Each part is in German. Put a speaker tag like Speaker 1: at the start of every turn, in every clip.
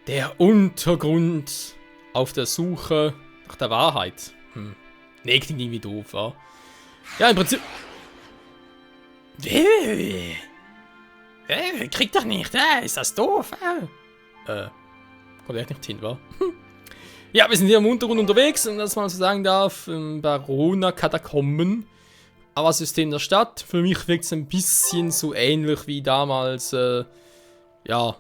Speaker 1: Der Untergrund auf der Suche nach der Wahrheit. Nee, klingt irgendwie doof, wa? Ja, im Prinzip... Krieg doch nicht, ist das doof? Kommt echt nicht hin, wa? Ja, wir sind hier im Untergrund unterwegs und das man so sagen darf, im Barona-Katakomben. Aber System der Stadt. Für mich wirkt es ein bisschen so ähnlich wie damals, ja,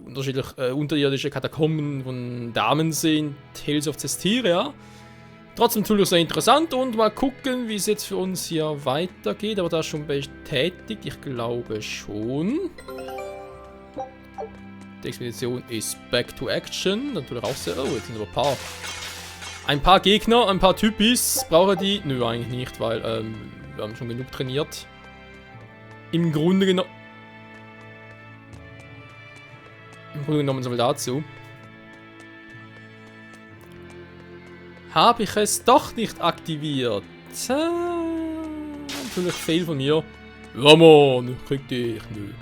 Speaker 1: unterirdische Katakomben von Damensee in Tales of Cestiria. Trotzdem natürlich sehr interessant und mal gucken, wie es jetzt für uns hier weitergeht. Aber da schon bestätigt, ich glaube schon. Die Expedition ist back to action. Natürlich auch sehr... Oh, jetzt sind aber ein paar Gegner, ein paar Typis. Brauche die? Nö, eigentlich nicht, weil wir haben schon genug trainiert. Im Grunde genommen so viel dazu. Habe ich es doch nicht aktiviert. Natürlich Fehl von mir. Ja, Mann, ich krieg dich. Nö.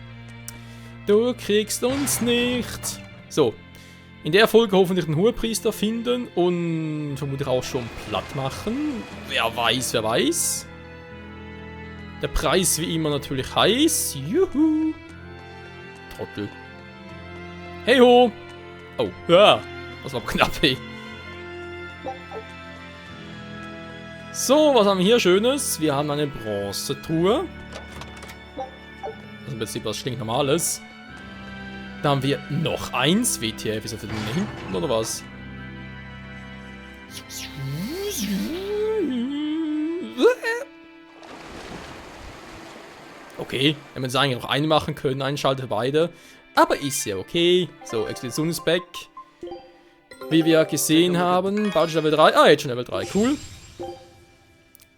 Speaker 1: Du kriegst uns nicht. So. In der Folge hoffentlich den Hohepriester finden und vermutlich auch schon platt machen. Wer weiß, wer weiß. Der Preis wie immer natürlich heiß. Juhu. Trottel. Hey ho. Oh, ja. Das war knapp, hey. So, was haben wir hier Schönes? Wir haben eine Bronzetruhe. Das ist im Prinzip was stinknormales. Da haben wir noch eins. WTF, ist er für den hinten oder was? Okay, wenn wir es eigentlich noch einen machen können, einschalten beide. Aber ist ja okay. So, Expedition ist back. Wie wir gesehen haben, Baut Level 3. Ah, jetzt schon Level 3, cool.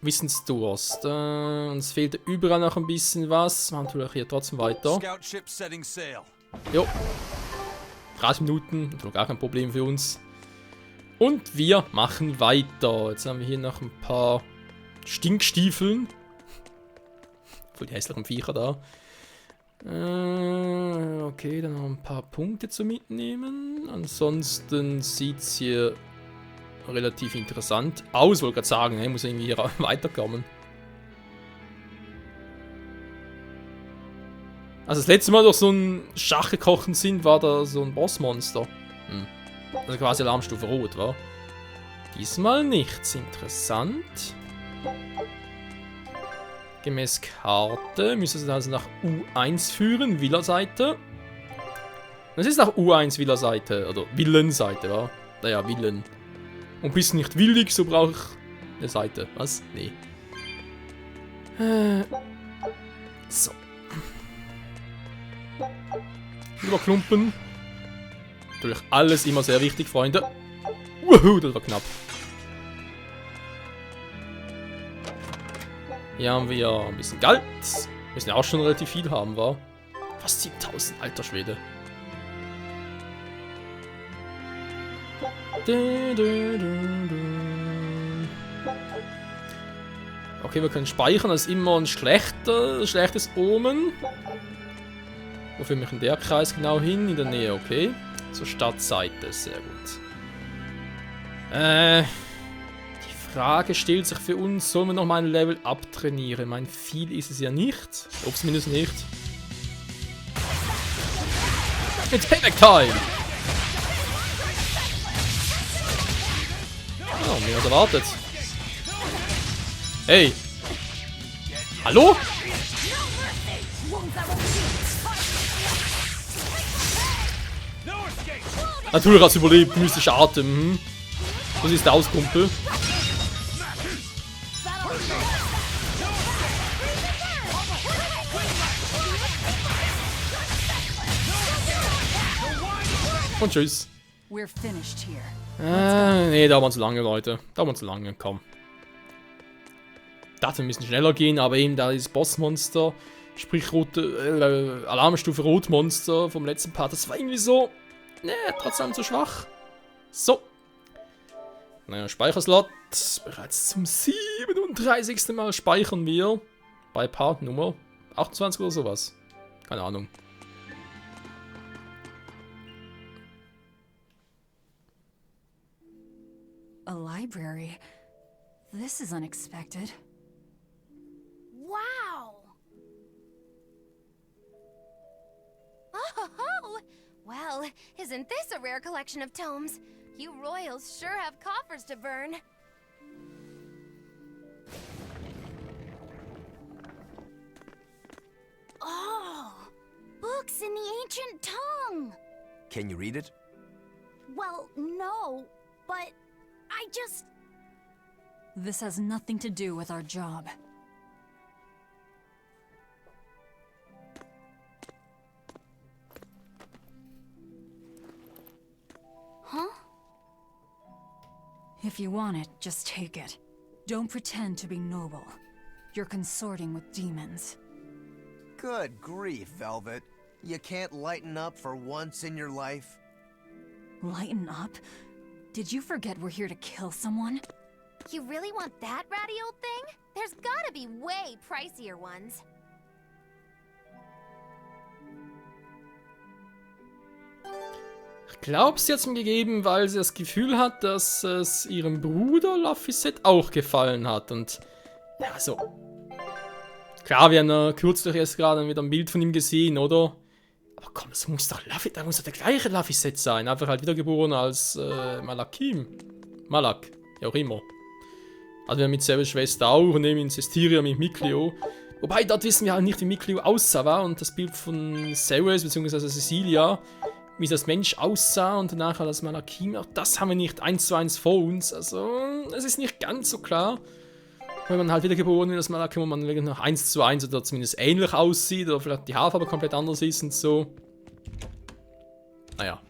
Speaker 1: Wissensdurst. Uns fehlt überall noch ein bisschen was. Machen wir hier trotzdem weiter. Jo. 30 Minuten, das ist gar kein Problem für uns. Und wir machen weiter. Jetzt haben wir hier noch ein paar Stinkstiefeln. Voll die hässlichen Viecher da. Okay, dann noch ein paar Punkte zu mitnehmen. Ansonsten sieht es hier relativ interessant aus. Wollte gerade sagen, ich muss irgendwie hier weiterkommen. Also das letzte Mal durch so ein Schach gekochen sind, war da so ein Bossmonster. Also quasi Alarmstufe Rot, war. Diesmal nichts. Interessant. Gemäß Karte müssen sie also nach U1 führen, Villa-Seite. Das ist nach U1 Villa-Seite, oder Villen-Seite, wa? Naja, Villen. Und bist nicht willig, so brauche ich eine Seite. Was? Nee. So. Überklumpen. Natürlich alles immer sehr wichtig, Freunde. Wuhu, das war knapp. Hier haben wir ein bisschen Geld. Müssen ja auch schon relativ viel haben, wa? Fast 7000, alter Schwede. Okay, wir können speichern, das ist immer ein schlechtes Omen. Wo führt mich in der Kreis genau hin? In der Nähe, okay. Zur Stadtseite, sehr gut. Die Frage stellt sich für uns, sollen wir noch mal ein Level abtrainieren? Mein viel ist es ja nicht. Ob zumindest nicht. It's Payback Time! Oh, mehr als erwartet. Hey! Hallo? Natürlich hat es überlebt, mystischer Atem. So sieht es aus, Kumpel. Und tschüss. Nee, da waren zu lange, Leute. Da waren zu lange, komm. Ich dachte, wir müssen schneller gehen, aber eben da ist Bossmonster, sprich rote, Alarmstufe Rotmonster vom letzten Part. Das war irgendwie so, trotzdem zu schwach. So. Naja, Speicherslot. Bereits zum 37. Mal speichern wir. Bei Part Nummer 28 oder sowas. Keine Ahnung.
Speaker 2: library. This is unexpected.
Speaker 3: Wow! Oh, well, isn't this a rare collection of tomes? You royals sure have coffers to burn. Oh, books in the ancient tongue.
Speaker 4: Can you read it?
Speaker 3: Well, no, but I just...
Speaker 2: This has nothing to do with our job.
Speaker 3: Huh?
Speaker 2: If you want it, just take it. Don't pretend to be noble. You're consorting with demons.
Speaker 4: Good grief, Velvet. You can't lighten up for once in your life?
Speaker 2: Lighten up? Did you forget we're here to kill someone?
Speaker 3: You really want that ratty old thing? There's gotta be way pricier ones.
Speaker 1: Ich glaube, sie hat es mir gegeben, weil sie das Gefühl hat, dass es ihrem Bruder Laphicet auch gefallen hat. Und ja, so. Klar, wir haben ja kürzlich erst gerade wieder ein Bild von ihm gesehen, oder? Aber komm, das muss doch da muss doch der gleiche Laphicet sein. Einfach halt wiedergeboren als Malakim. Malak, ja auch immer. Also wir haben mit selber Schwester auch und neben ihn Cestiria mit Mikleo. Wobei, dort wissen wir halt nicht, wie Mikleo aussah, war. Und das Bild von Ceres bzw. Cecilia, wie das Mensch aussah und danach das Malakim, auch das haben wir nicht 1:1 vor uns. Also, es ist nicht ganz so klar. Wenn man halt wiedergeboren wird, das Malakim, wo man wirklich noch 1:1 oder zumindest ähnlich aussieht oder vielleicht die Haarfarbe komplett anders ist und so. Naja.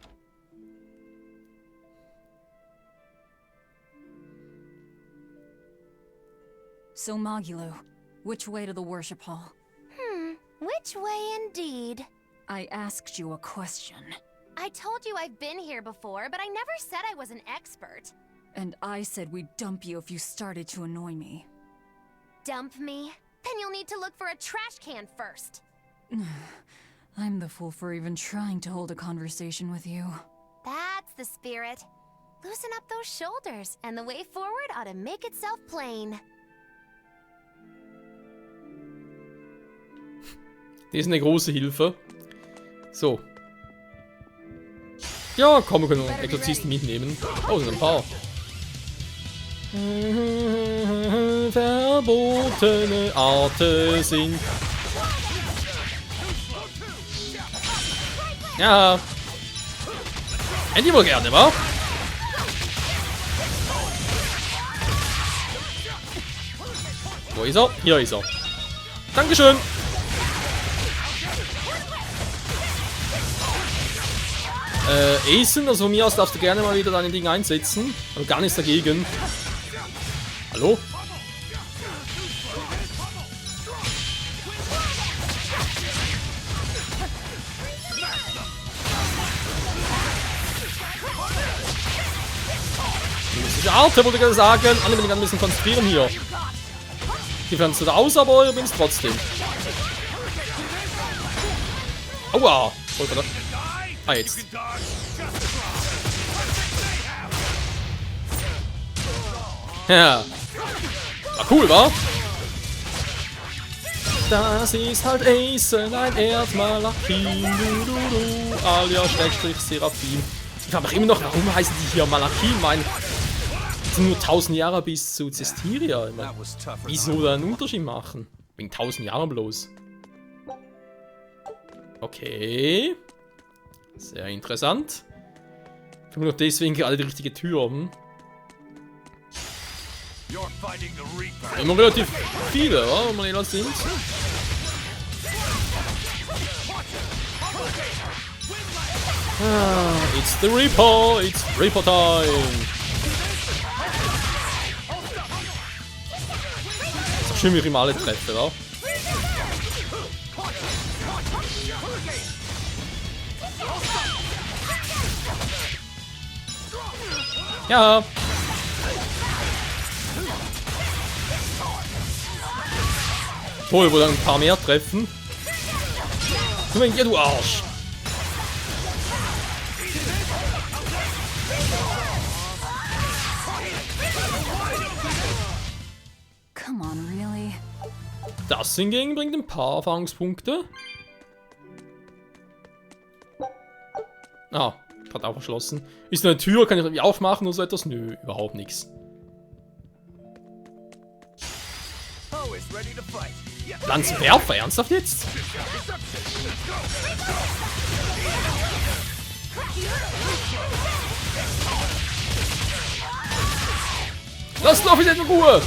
Speaker 2: So Magilou, which way to the worship hall?
Speaker 3: Which way indeed?
Speaker 2: I asked you a question.
Speaker 3: I told you I've been here before, but I never said I was an expert.
Speaker 2: And I said we'd dump you if you started to annoy me.
Speaker 3: Dump me? Then you'll need to look for a trash can first.
Speaker 2: I'm the fool for even trying to hold a conversation with you.
Speaker 3: That's the spirit. Loosen up those shoulders, and the way forward ought to make itself plain.
Speaker 1: Die ist eine große Hilfe. So. Ja, komm, wir können Exorzisten mitnehmen. Oh, sind ein paar. Verbotene Arten sind. Ja. Hätte ich wohl gerne, wa? Wo ist er? Hier ist er. Dankeschön. Asen, also von mir aus darfst du gerne mal wieder deine Dinge einsetzen. Aber gar nichts dagegen. Hallo? Mystische Arte, wollte ich gerade sagen. Alle bin ich ein bisschen konzentrieren hier. Die fernst du da aus, aber ich bin's trotzdem. Aua! Ah, jetzt. Ja. War cool, wa? Das ist halt Asen, ein Erdmalakim, alias Seraphim. Ich frage mich immer noch, warum heißen die hier Malakim? Es sind nur 1000 Jahre bis zu Cestiria. Ich mein, wieso da einen Unterschied machen? Wegen 1000 Jahren bloß. Okay. Sehr interessant. Ich habe nur deswegen gerade die richtige Tür. Immer relativ viele, oder? Wenn wir ehrlich sind. It's the Reaper! It's Reaper time! Ist doch schön, wie ich immer alle treffe, oder? Ja! Toll, wohl ein paar mehr treffen. Komm hier, du Arsch! Das hingegen bringt ein paar Erfahrungspunkte. Ah, gerade auch verschlossen. Ist eine Tür, kann ich irgendwie aufmachen oder so etwas? Nö, überhaupt nichts. Lanzenwerfer, ernsthaft jetzt? Lass doch wieder in Ruhe!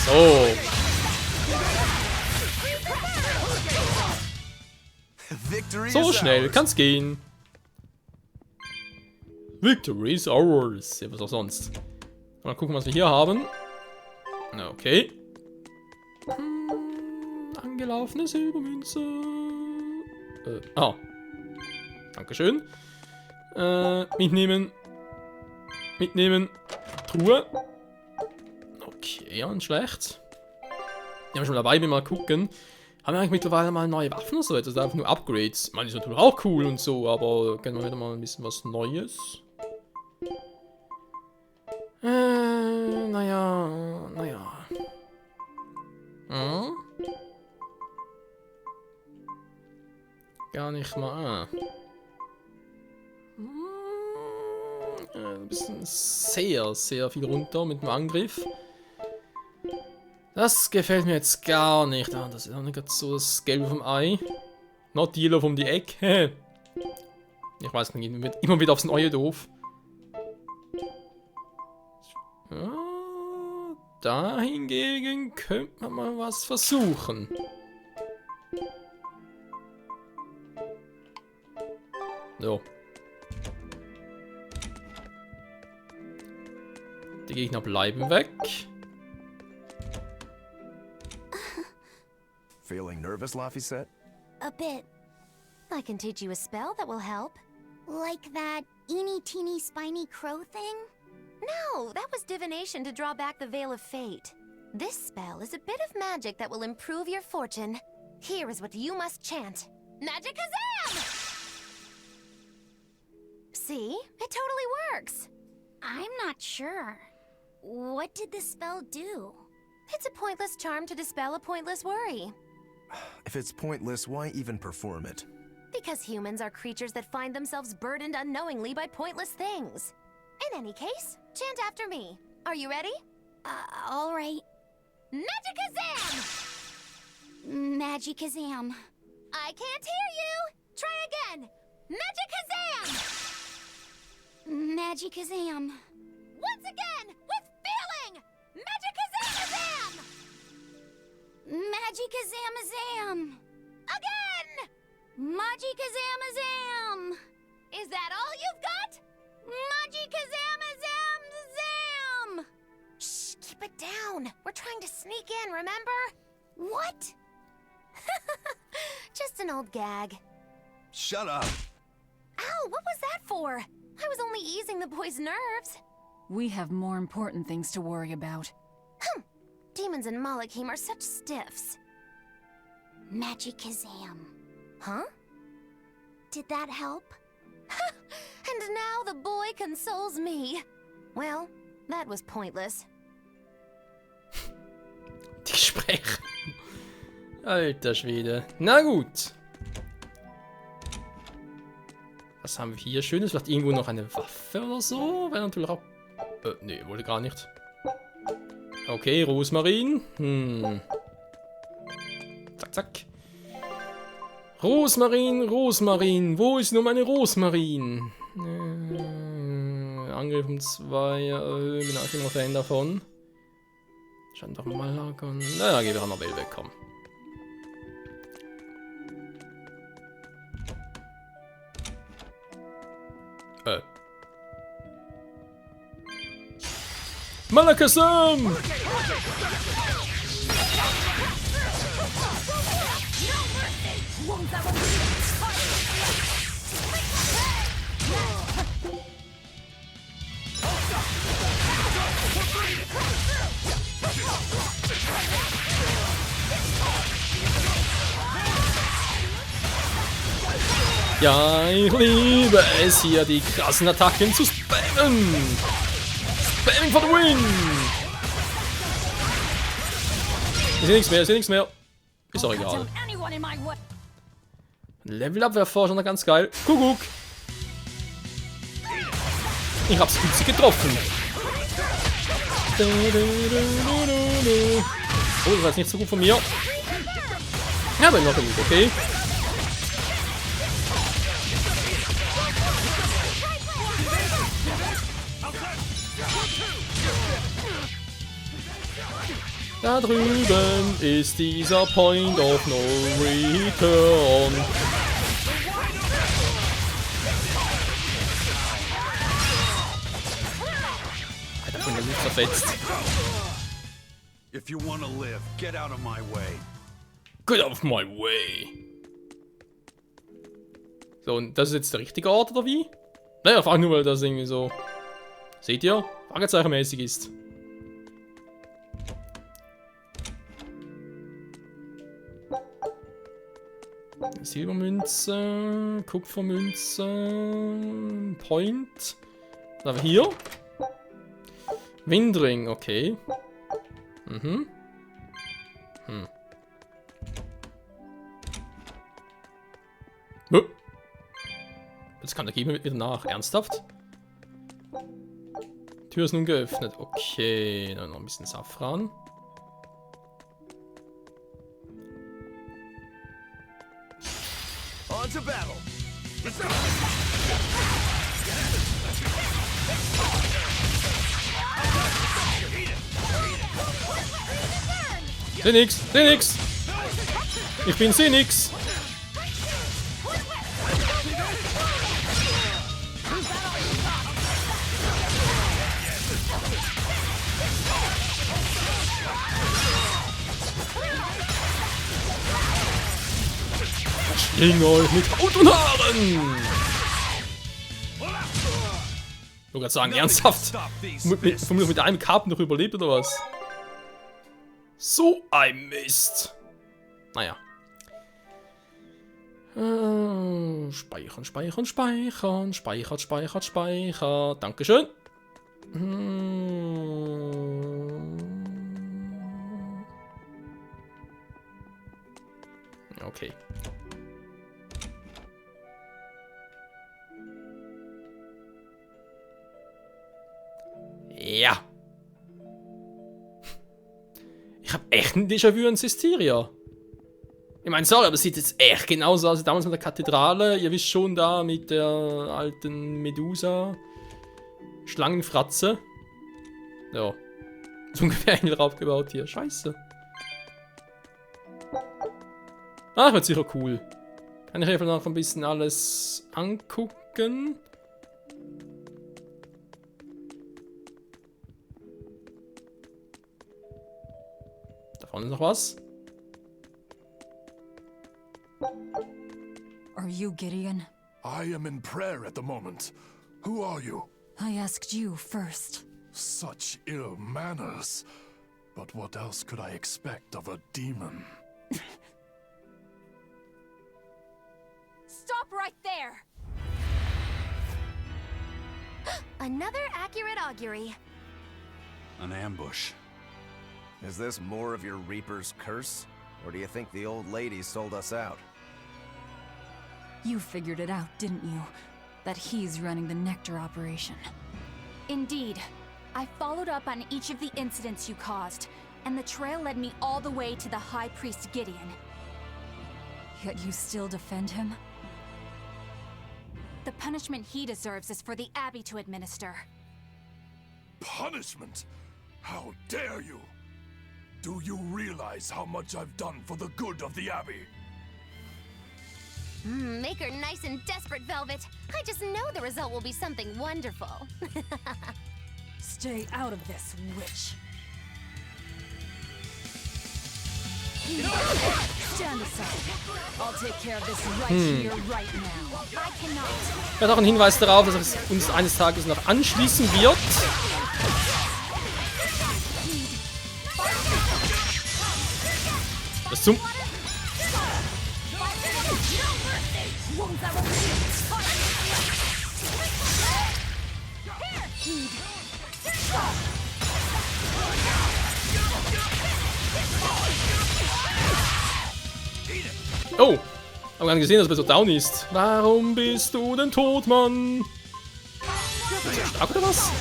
Speaker 1: So. So schnell kann's gehen. Victory is ours. Ja, was auch sonst. Mal gucken, was wir hier haben. Okay. Angelaufene Silbermünze. Dankeschön. Mitnehmen. Mitnehmen. Truhe. Okay, ja, nicht schlecht. Ja, schon dabei, bin mal gucken. Haben wir eigentlich mittlerweile mal neue Waffen oder so etwas? Einfach nur Upgrades. Ich meine, ist natürlich auch cool und so, aber können wir wieder mal ein bisschen was Neues. Naja. Hm? Gar nicht mal. Ein bisschen sehr, sehr viel runter mit dem Angriff. Das gefällt mir jetzt gar nicht. Ah, das ist auch nicht so das Gelbe vom Ei. Not yellow um die Ecke. Ich weiß nicht, immer wieder aufs Neue doof. Ja, da hingegen könnte man mal was versuchen. So. Die Gegner bleiben weg.
Speaker 4: Feeling nervous, Laphicet?
Speaker 3: A bit. I can teach you a spell that will help.
Speaker 5: Like that eeny-teeny spiny crow thing?
Speaker 3: No, that was divination to draw back the Veil of Fate. This spell is a bit of magic that will improve your fortune. Here is what you must chant. Magikazam! See? It totally works.
Speaker 5: I'm not sure. What did the spell do?
Speaker 3: It's a pointless charm to dispel a pointless worry.
Speaker 4: If it's pointless, why even perform it?
Speaker 3: Because humans are creatures that find themselves burdened unknowingly by pointless things. In any case, chant after me. Are you ready?
Speaker 5: All right.
Speaker 3: Magikazam!
Speaker 5: Magikazam.
Speaker 3: I can't hear you! Try again! Magikazam!
Speaker 5: Magikazam.
Speaker 3: Once again, with feeling! Magikazamazam!
Speaker 5: Magikazamazam!
Speaker 3: Again!
Speaker 5: Magikazamazam!
Speaker 3: Is that all you've got?
Speaker 5: Magikazamazam!
Speaker 3: Shh, keep it down. We're trying to sneak in, remember?
Speaker 5: What?
Speaker 3: Just an old gag.
Speaker 4: Shut up!
Speaker 3: Ow, what was that for? I was only easing the boy's nerves.
Speaker 2: We have more important things to worry about.
Speaker 3: Demons and Malachim are such stiffs.
Speaker 5: Magikazam.
Speaker 3: Huh?
Speaker 5: Did that help?
Speaker 3: And now the boy consoles me. Well, that was pointless.
Speaker 1: Die Gespräche. Alter Schwede. Na gut. Was haben wir hier Schönes? Vielleicht irgendwo noch eine Waffe oder so? Wäre natürlich auch... nee, wollte gar nicht. Okay, Rosmarin. Zack, zack. Rosmarin, Rosmarin. Wo ist nur meine Rosmarin? Angriff um 2 erhöhen. Bin auch immer Fan davon. Scheint doch mal lagern. Naja, gehen wir an Bell weg, komm. Malakasam! Ja, ich liebe es hier, die krassen Attacken zu spammen. Spamming for the win. Ich sehe nichts mehr, ich sehe nichts mehr. Ist auch egal. Level Up wäre vorher schon ganz geil. Kuckuck. Ich hab's günstig getroffen. Oh, das war jetzt nicht so gut von mir. Ja, aber noch gut, okay. Da drüben ist dieser Point of No Return. Alter, von der Luft verfetzt.
Speaker 6: If you wanna live, get out of my way.
Speaker 1: Get out of my way. So, und das ist jetzt der richtige Ort, oder wie? Naja, frag nur, weil das irgendwie so... Seht ihr? Fragezeichenmäßig ist. Silbermünze, Kupfermünze, Point. Was haben wir hier? Windring, okay. Mhm. Jetzt kann der Gegner wieder nach. Ernsthaft? Tür ist nun geöffnet. Okay, dann noch ein bisschen Safran.
Speaker 4: On to battle. Let's go.
Speaker 1: Seh nix. Ich bin seh nix. Schling euch mit Haut und Haaren! Ich wollte gerade sagen, ernsthaft? Mit einem Karten noch überlebt oder was? So ein Mist! Naja. Speichern. Speichert. Dankeschön. Okay. Ja. Ich hab echt ein Déjà-vu an Systeria. Ich meine, sorry, aber es sieht jetzt echt genauso aus wie damals mit der Kathedrale. Ihr wisst schon, da mit der alten Medusa. Schlangenfratze. Ja. So ungefähr Engel aufgebaut hier. Scheiße. Ah, wird sicher cool. Kann ich einfach noch ein bisschen alles angucken. Da vorne ist noch was.
Speaker 2: Are you Gideon?
Speaker 7: I am in prayer at the moment. Who are you?
Speaker 2: I asked you first.
Speaker 7: Such ill manners. But what else could I expect of a demon?
Speaker 5: Stop right there!
Speaker 3: Another accurate augury.
Speaker 6: An ambush.
Speaker 4: Is this more of your Reaper's curse? Or do you think the old lady sold us out?
Speaker 2: You figured it out, didn't you? That he's running the Nectar operation.
Speaker 5: Indeed. I followed up on each of the incidents you caused, and the trail led me all the way to the High Priest Gideon.
Speaker 2: Yet you still defend him?
Speaker 5: The punishment he deserves is for the Abbey to administer.
Speaker 7: Punishment? How dare you? Do you realize how much I've done for the good of the Abbey?
Speaker 3: Make her nice and desperate, Velvet. I just know the result will be something wonderful.
Speaker 2: Stay out of this, witch. Stand aside. I'll take care of this right here, right now.
Speaker 5: I cannot.
Speaker 1: Ich habe auch einen Hinweis darauf, dass es uns eines Tages noch anschließen wird. Was zum... Oh, hab gar nicht gesehen, dass er so down ist. Warum bist du denn tot, Mann? Ist er stark oder was?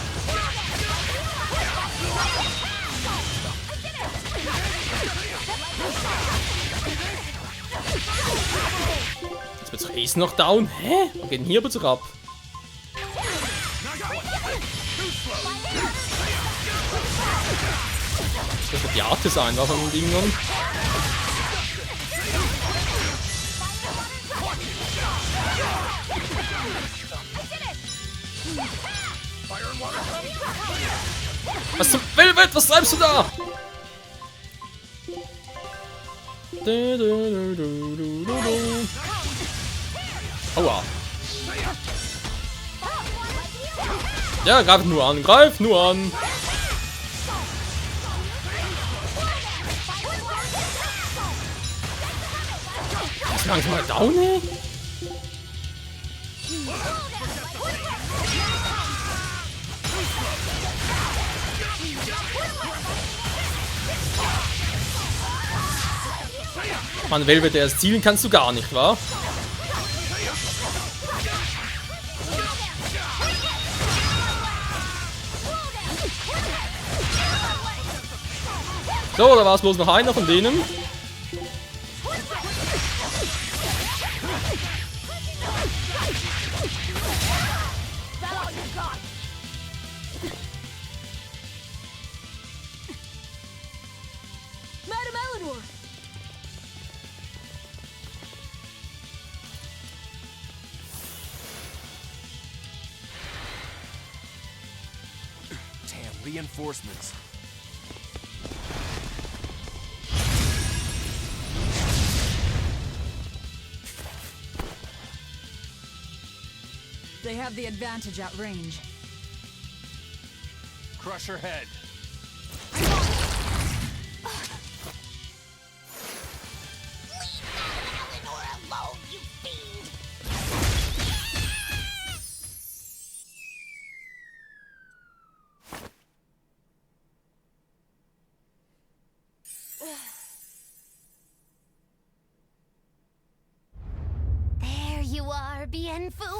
Speaker 1: Jetzt wird Ace noch down. Hä? Was geht denn hier bitte ab? Das wird die Arte sein, war von den Dingern. Was zum Velvet? Was treibst du da? Aua. Ja, greif nur an, greif nur an. Ist langsam mal down, ey? Mann, Velvet, der erst zielen kannst du gar nicht, wa? So, da war es bloß noch einer von denen.
Speaker 4: Reinforcements.
Speaker 2: They have the advantage at range.
Speaker 6: Crush her head.
Speaker 3: There you are, Bienfu.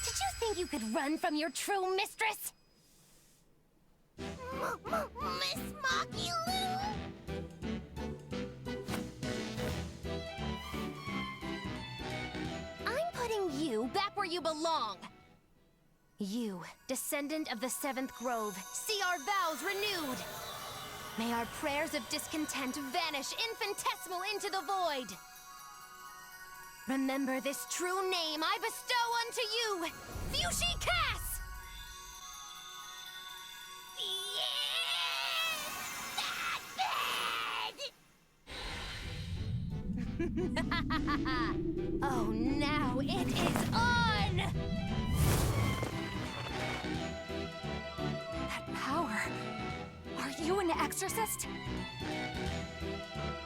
Speaker 3: Did you think you could run from your true mistress? Miss Magilou? I'm putting you back where you belong. You, descendant of the Seventh Grove, see our vows renewed. May our prayers of discontent vanish infinitesimal into the void. Remember this true name I bestow unto you, Fushi Cass! Oh, now it is on!
Speaker 5: That power. Are you an exorcist?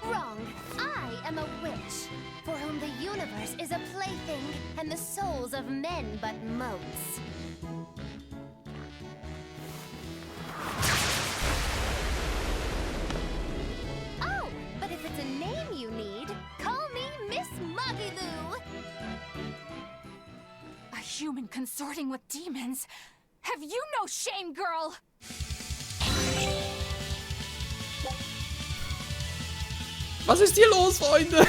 Speaker 3: Wrong. I am a witch, for whom the universe is a plaything, and the souls of men but motes. Oh, but if it's a name you need, call me Miss Magilou.
Speaker 5: A human consorting with demons? Have you no shame, girl?
Speaker 1: Was ist hier los, Freunde?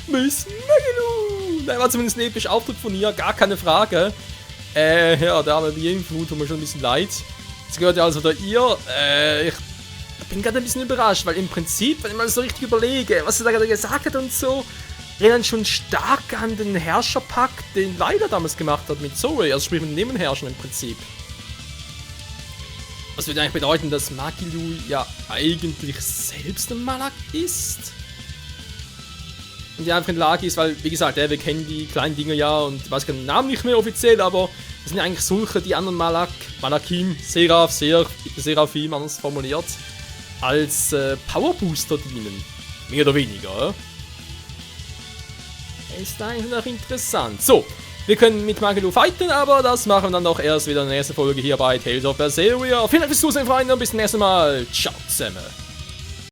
Speaker 1: Miss Magilou! Da war zumindest ein epischer Auftritt von ihr, gar keine Frage. Ja, der arme Bienfu, tut mir schon ein bisschen leid. Jetzt gehört ja also da ihr. Ich bin gerade ein bisschen überrascht, weil im Prinzip, wenn ich mal so richtig überlege, was sie da gerade gesagt hat und so, erinnert schon stark an den Herrscherpakt, den Leider damals gemacht hat mit Zoe, also sprich mit dem Nebenherrschen im Prinzip. Was würde eigentlich bedeuten, dass Magilou ja eigentlich selbst ein Malak ist? Und die einfach in der Lage ist, weil, wie gesagt, wir kennen die kleinen Dinger ja und ich weiß keinen Namen nicht mehr offiziell, aber das sind ja eigentlich solche, die anderen Malakim, Seraphim, anders formuliert, als Powerbooster dienen. Mehr oder weniger. Ist eigentlich noch interessant. So. Wir können mit Magilou fighten, aber das machen wir dann doch erst wieder in der nächsten Folge hier bei Tales of Berseria. Vielen Dank fürs Zusehen, Freunde, und bis zum nächsten Mal. Ciao zusammen.